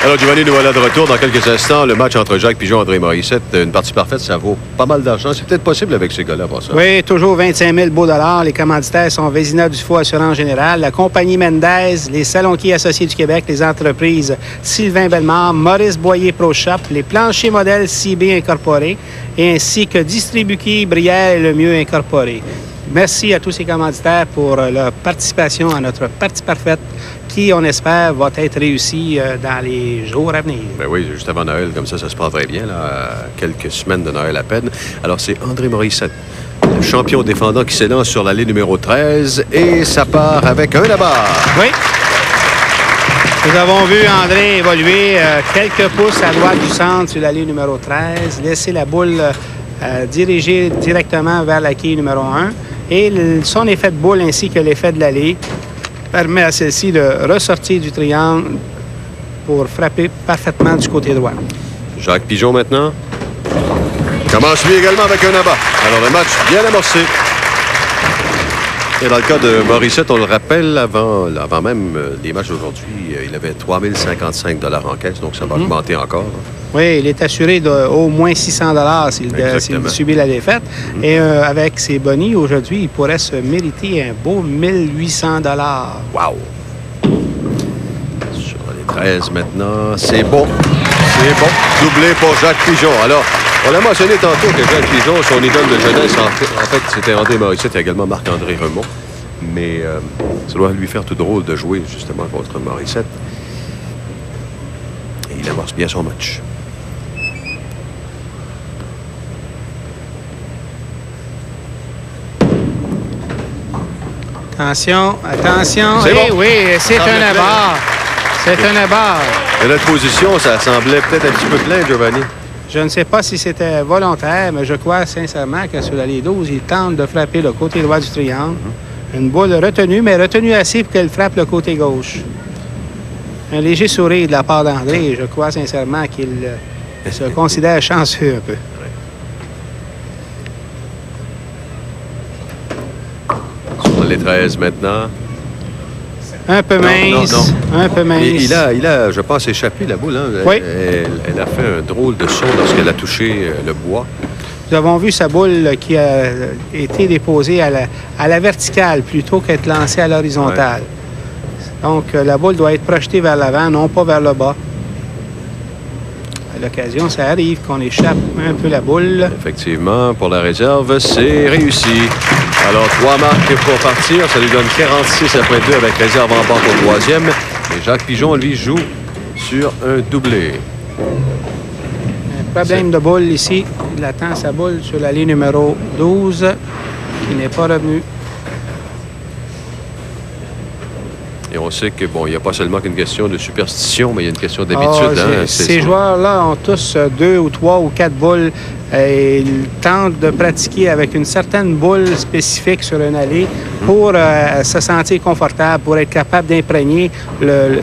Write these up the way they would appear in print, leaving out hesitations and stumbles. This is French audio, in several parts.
Alors, Giovanni, nous voilà de retour dans quelques instants. Le match entre Jacques Pigeon et André Morissette, une partie parfaite, ça vaut pas mal d'argent. C'est peut-être possible avec ces gars-là, pour ça. Oui, toujours 25 000 beaux dollars. Les commanditaires sont Vézina Dufault Assurance Générale, la compagnie Mendez, les Salonquiers Associés du Québec, les entreprises Sylvain Bellemare, Maurice Boyer Pro Shop, les planchers modèles CB Incorporés, et ainsi que Distribuquet, Brière et Lemieux Incorporés. Merci à tous ces commanditaires pour leur participation à notre partie parfaite qui, on espère, va être réussie dans les jours à venir. Ben oui, juste avant Noël, comme ça se passe très bien, là, quelques semaines de Noël à peine. Alors, c'est André Morissette, le champion défendant qui s'élance sur l'allée numéro 13 et ça part avec un là-bas. Oui. Nous avons vu André évoluer quelques pouces à droite du centre sur l'allée numéro 13, laisser la boule diriger directement vers la quille numéro 1. Et son effet de boule ainsi que l'effet de l'allée permet à celle-ci de ressortir du triangle pour frapper parfaitement du côté droit. Jacques Pigeon maintenant commence lui également avec un abat. Alors le match bien amorcé. Et dans le cas de Morissette, on le rappelle, avant même les matchs d'aujourd'hui, il avait 3 055 $ en caisse, donc ça va augmenter encore. Oui, il est assuré d'au moins 600 $ s'il subit la défaite. Et avec ses bonnies, aujourd'hui, il pourrait se mériter un beau 1 800 $. Wow! Sur les 13 maintenant, c'est bon. C'est bon. Doublé pour Jacques Pigeon. Alors, on a mentionné tantôt que Jacques Pigeon, son idole de jeunesse, en fait c'était André Morissette et également Marc-André Remond. Mais ça doit lui faire tout drôle de jouer justement contre Morissette. Et il amorce bien son match. Attention, attention. C'est bon. Oui, c'est un abat. C'est un abat. De notre position, ça semblait peut-être un petit peu plein, Giovanni. Je ne sais pas si c'était volontaire, mais je crois sincèrement que sur l'allée 12, il tente de frapper le côté droit du triangle. Une boule retenue, mais retenue assez pour qu'elle frappe le côté gauche. Un léger sourire de la part d'André. Je crois sincèrement qu'il se considère chanceux un peu. Sur les 13 maintenant. Un peu mince. Non. Un peu mince. Il a, je pense, échappé la boule. Hein? Oui. Elle a fait un drôle de son lorsqu'elle a touché le bois. Nous avons vu sa boule qui a été déposée à la verticale plutôt qu'être lancée à l'horizontale. Ouais. Donc, la boule doit être projetée vers l'avant, non pas vers le bas. À l'occasion, ça arrive qu'on échappe un peu la boule. Effectivement, pour la réserve, c'est réussi. Alors, 3 marques pour partir. Ça lui donne 46 après 2 avec réserve en bas au troisième. Et Jacques Pigeon, lui, joue sur un doublé. Un problème de boule ici. Il attend sa boule sur l'allée numéro 12 qui n'est pas revenue. Et on sait que, bon, il n'y a pas seulement qu'une question de superstition, mais il y a une question d'habitude. Ces joueurs-là ont tous 2 ou 3 ou 4 boules. Et ils tentent de pratiquer avec une certaine boule spécifique sur une allée pour se sentir confortable, pour être capable d'imprégner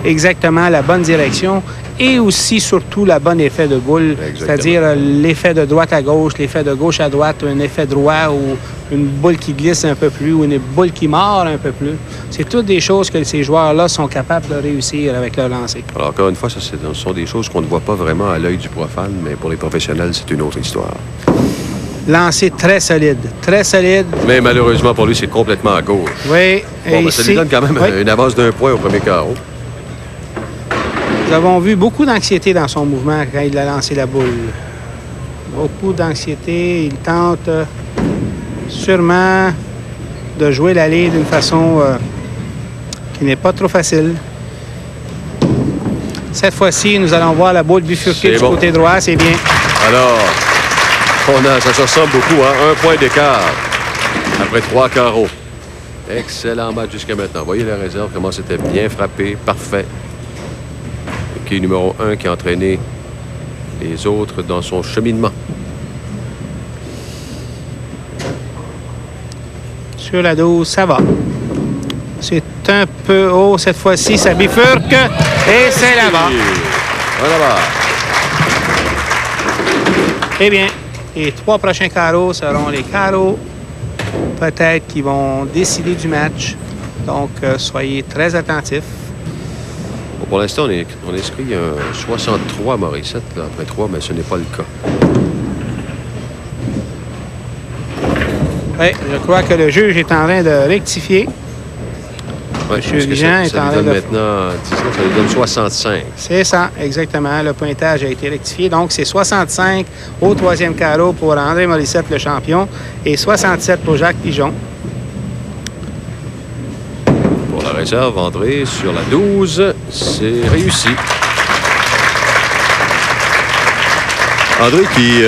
exactement la bonne direction et aussi, surtout, le bon effet de boule, c'est-à-dire l'effet de droite à gauche, l'effet de gauche à droite, un effet droit ou une boule qui glisse un peu plus ou une boule qui mord un peu plus. C'est toutes des choses que ces joueurs-là sont capables de réussir avec leur lancer. Alors, encore une fois, ce sont des choses qu'on ne voit pas vraiment à l'œil du profane, mais pour les professionnels, c'est une autre histoire. Lancer très solide, très solide. Mais malheureusement, pour lui, c'est complètement à gauche. Oui. Bon, ça lui donne quand même une avance d'1 point au premier carreau. Nous avons vu beaucoup d'anxiété dans son mouvement quand il a lancé la boule. Beaucoup d'anxiété. Il tente sûrement de jouer l'allée d'une façon qui n'est pas trop facile. Cette fois-ci, nous allons voir la boule bifurquer du côté droit. C'est bien. Alors, ça se ressemble beaucoup, hein? 1 point d'écart après 3 carreaux. Excellent match jusqu'à maintenant. Voyez la réserve, comment c'était bien frappé. Parfait. Qui est numéro 1 qui a entraîné les autres dans son cheminement. Sur la 12, ça va. C'est un peu haut cette fois-ci, ça bifurque et c'est là-bas. Voilà. Eh bien, les 3 prochains carreaux seront les carreaux peut-être qui vont décider du match. Donc, soyez très attentifs. Bon, pour l'instant, on inscrit un 63 à Morissette, là, après 3, mais ce n'est pas le cas. Oui, je crois que le juge est en train de rectifier. Ouais, Monsieur Vigent est en train train de... maintenant 19, ça lui donne 65. C'est ça, exactement. Le pointage a été rectifié. Donc, c'est 65 au troisième carreau pour André Morissette, le champion, et 67 pour Jacques Pigeon. Pour la réserve, André, sur la 12, c'est réussi. André qui,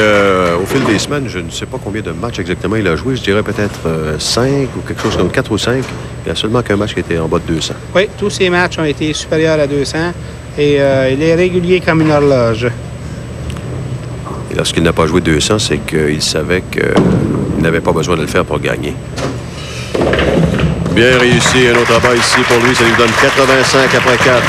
au fil des semaines, je ne sais pas combien de matchs exactement il a joué, je dirais peut-être 5 ou quelque chose comme 4 ou 5. Il n'y a seulement qu'un match qui était en bas de 200. Oui, tous ces matchs ont été supérieurs à 200 et il est régulier comme une horloge. Et lorsqu'il n'a pas joué 200, c'est qu'il savait qu'il n'avait pas besoin de le faire pour gagner. Bien réussi, un autre abat ici pour lui, ça lui donne 85 après 4.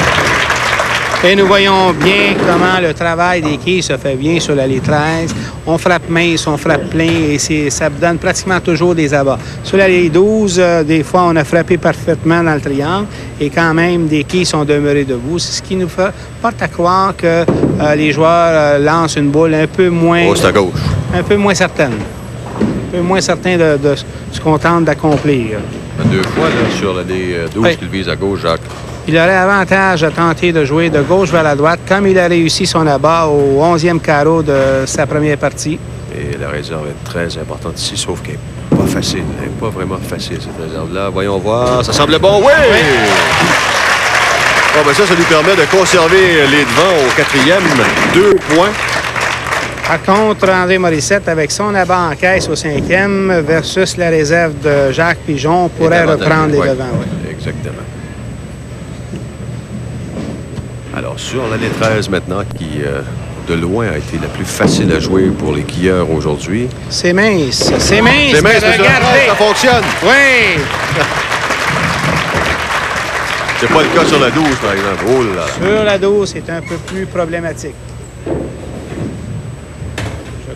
Et nous voyons bien comment le travail des quilles se fait bien sur l'allée 13. On frappe mince, on frappe plein et ça donne pratiquement toujours des abats. Sur l'allée 12, des fois, on a frappé parfaitement dans le triangle et quand même, des quilles sont demeurées debout. C'est ce qui nous porte à croire que les joueurs lancent une boule un peu moins... Oh, c'est à gauche. Un peu moins certaine. Un peu moins certain de ce qu'on tente d'accomplir. 2 fois là, sur l'allée 12 oui. qu'il vise à gauche, Jacques. Il aurait avantage à tenter de jouer de gauche vers la droite, comme il a réussi son abat au 11e carreau de sa première partie. Et la réserve est très importante ici, sauf qu'elle n'est pas facile. Elle n'est pas vraiment facile, cette réserve-là. Voyons voir. Ça semble bon. Oui! Oui. Bon, ben ça lui permet de conserver les devants au 4e. 2 points. Par contre, André Morissette, avec son abat en caisse au 5e versus la réserve de Jacques Pigeon, pourrait reprendre les devants. Oui. Exactement. Alors, sur l'année 13 maintenant, qui de loin a été la plus facile à jouer pour les quilleurs aujourd'hui. C'est mince. C'est mince. C'est mince, regardez. Ça fonctionne. Oui. C'est pas le cas sur la 12, par exemple. Oh là. Sur la 12, c'est un peu plus problématique. Je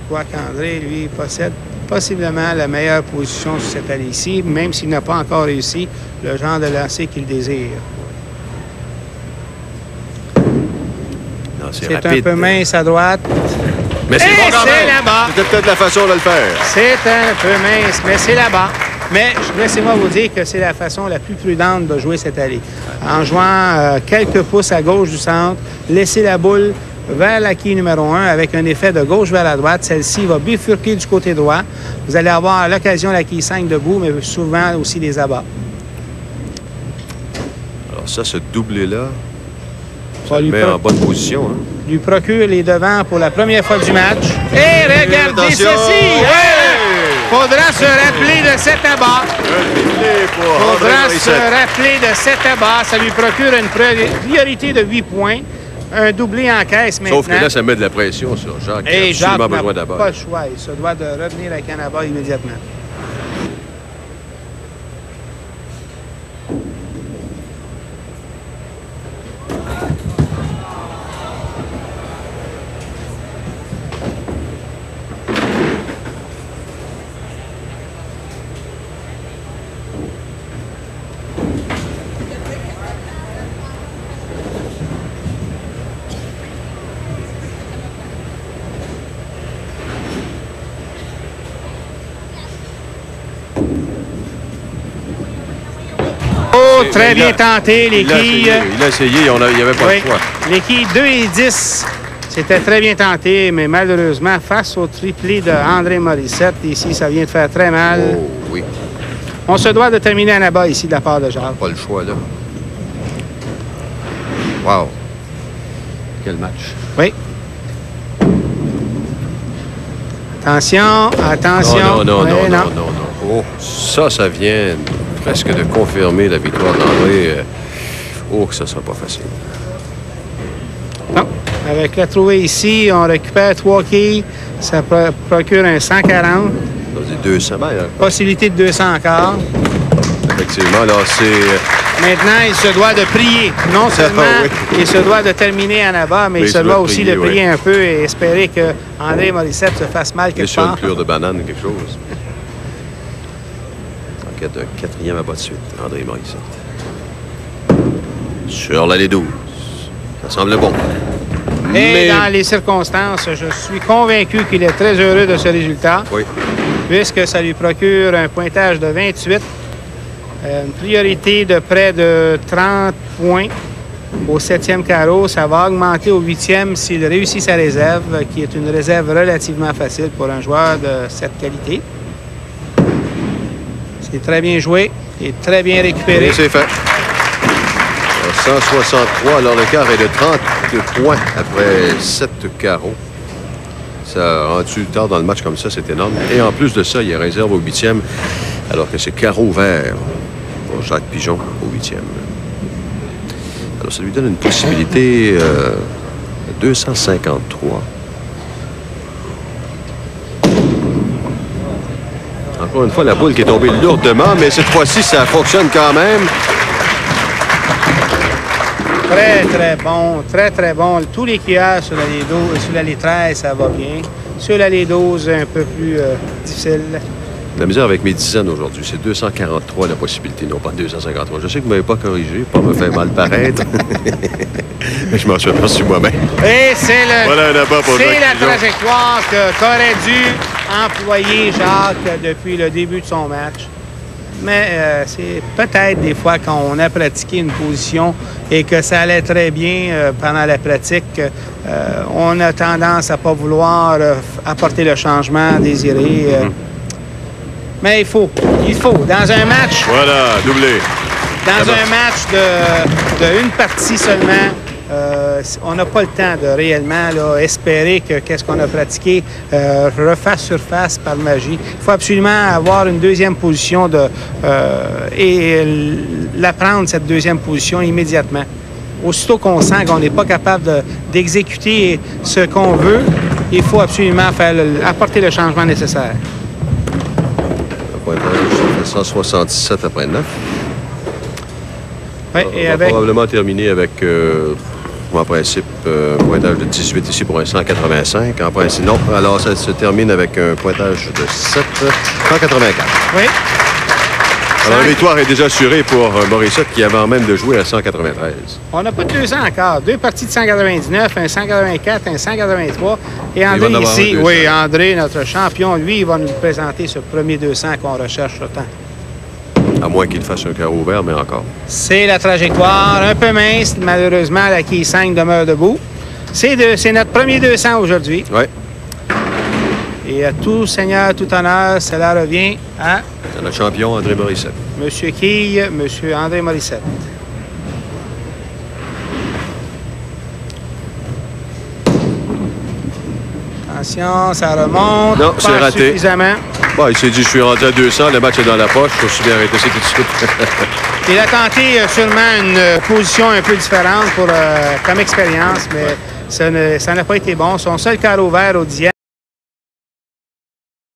crois qu'André, lui, possède possiblement la meilleure position sur cette allée-ci, même s'il n'a pas encore réussi le genre de lancer qu'il désire. C'est un peu mince à droite. Mais c'est bon quand même. Là-bas. C'était peut-être la façon de le faire. C'est un peu mince, mais c'est là-bas. Mais laissez-moi vous dire que c'est la façon la plus prudente de jouer cette allée. En jouant quelques pouces à gauche du centre, laisser la boule vers la quille numéro 1 avec un effet de gauche vers la droite. Celle-ci va bifurquer du côté droit. Vous allez avoir à l'occasion la quille 5 debout, mais souvent aussi des abats. Alors ça, ce doublé-là, ça le met en bonne position. Hein. Lui procure les devants pour la première fois du match. Et regardez attention. ceci! Ouais. Faudra se rappeler de cet abat. Faudra se rappeler de cet abat. Ça lui procure une priorité de 8 points. Un doublé en caisse maintenant. Sauf que là, ça met de la pression sur Jacques. Et Jacques n'a pas le choix. Il se doit de revenir avec un abat immédiatement. Très bien tenté, les quilles. Il a essayé, il n'y avait pas de choix. Les quilles 2 et 10, c'était très bien tenté, mais malheureusement, face au triplé de André Morissette, ici, ça vient de faire très mal. Oh, oui. On se doit de terminer un abat ici de la part de Jacques. Pas le choix, là. Wow. Quel match. Oui. Attention, attention. Non. Oh, ça vient presque de confirmer la victoire d'André. Oh, que ça sera pas facile. Non. Avec la trouvée ici, on récupère 3 quilles. Ça procure un 140. C'est 200 mètres. Possibilité de 200 encore. Effectivement, là, c'est... Maintenant, il se doit de prier. Non seulement il se doit de terminer en abat, mais il se doit aussi de prier un peu et espérer que André Morissette se fasse mal quelque part. Sur une cure de banane ou quelque chose. En cas de 4e abat de suite, André Morissette. Sur l'allée 12. Ça semble bon. Et dans les circonstances, je suis convaincu qu'il est très heureux de ce résultat. Oui. Puisque ça lui procure un pointage de 28, une priorité de près de 30 points au 7e carreau. Ça va augmenter au 8e s'il réussit sa réserve, qui est une réserve relativement facile pour un joueur de cette qualité. C'est très bien joué et très bien récupéré. Et c'est fait. 163, alors l'écart est de 30 points après 7 carreaux. Ça a rendu tard dans le match comme ça, c'est énorme. Et en plus de ça, il y a réserve au 8e, alors que c'est carreau vert pour Jacques Pigeon au 8e. Alors, ça lui donne une possibilité de 253. Encore une fois, la boule qui est tombée lourdement, mais cette fois-ci, ça fonctionne quand même. Très, très bon. Très, très bon. Tous les cuillères sur l'allée 13, ça va bien. Sur l'allée 12, un peu plus difficile. La misère avec mes dizaines aujourd'hui, c'est 243 la possibilité, non pas 253. Je sais que vous ne m'avez pas corrigé, pas me faire mal paraître. Mais je m'en suis aperçu moi-même. Et c'est voilà la trajectoire qu'aurait dû employer Jacques depuis le début de son match. Mais c'est peut-être des fois quand on a pratiqué une position et que ça allait très bien pendant la pratique, on a tendance à ne pas vouloir apporter le changement désiré. Mais il faut. Dans un match... Voilà, doublé. Dans un match de une partie seulement, on n'a pas le temps de réellement espérer que qu'est-ce qu'on a pratiqué refasse surface par magie. Il faut absolument avoir une deuxième position et la prendre, cette deuxième position, immédiatement. Aussitôt qu'on sent qu'on n'est pas capable d'exécuter ce qu'on veut, il faut absolument apporter le changement nécessaire. 177 après 9. Oui, et on va probablement terminer avec, en principe, un pointage de 18 ici pour un 185. En principe, non. Alors, ça se termine avec un pointage de 7, 184. Oui. Alors, la victoire est déjà assurée pour Morissette qui avant même de jouer à 193. On n'a pas de 200 encore. 2 parties de 199, un 184, un 183. Et André ici, oui, André, notre champion, lui, il va nous présenter ce premier 200 qu'on recherche autant. À moins qu'il fasse un carreau vert, mais encore. C'est la trajectoire, un peu mince. Malheureusement, la quille 5 demeure debout. C'est notre premier 200 aujourd'hui. Oui. Et à tout seigneur, tout honneur, cela revient à... notre champion, André Morissette. Monsieur Quille, Monsieur André Morissette. Attention, ça remonte. Non, c'est raté. Suffisamment. Bon, il s'est dit, je suis rendu à 200, le match est dans la poche, je suis bien arrêté ça tout de suite. Il a tenté sûrement une position un peu différente comme expérience, mais ça n'a pas été bon. Son seul carreau vert au 10e